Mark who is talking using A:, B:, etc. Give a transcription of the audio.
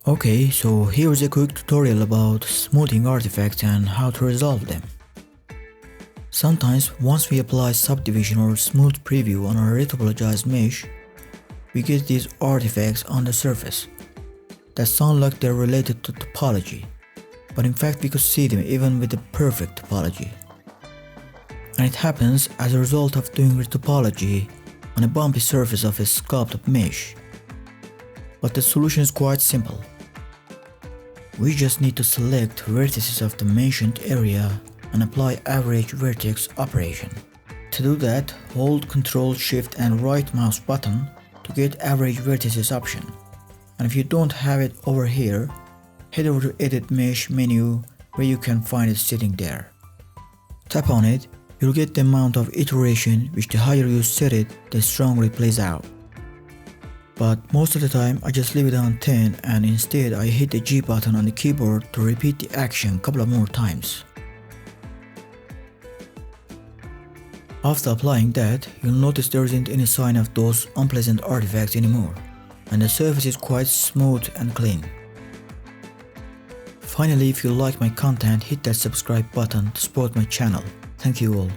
A: Okay, so here's a quick tutorial about smoothing artifacts and how to resolve them. Sometimes once we apply subdivision or smooth preview on our retopologized mesh, we get these artifacts on the surface that sound like they're related to topology, but in fact we could see them even with the perfect topology. And it happens as a result of doing retopology on a bumpy surface of a sculpted mesh. But the solution is quite simple. We just need to select vertices of the mentioned area and apply average vertex operation. To do that, hold Ctrl Shift and right mouse button to get average vertices option. And if you don't have it over here, head over to Edit Mesh menu where you can find it sitting there. Tap on it, you'll get the amount of iteration which the higher you set it, the stronger it plays out. But most of the time I just leave it on 10 and instead I hit the G button on the keyboard to repeat the action a couple of more times. After applying that, you'll notice there isn't any sign of those unpleasant artifacts anymore, and the surface is quite smooth and clean. Finally, if you like my content, hit that subscribe button to support my channel. Thank you all.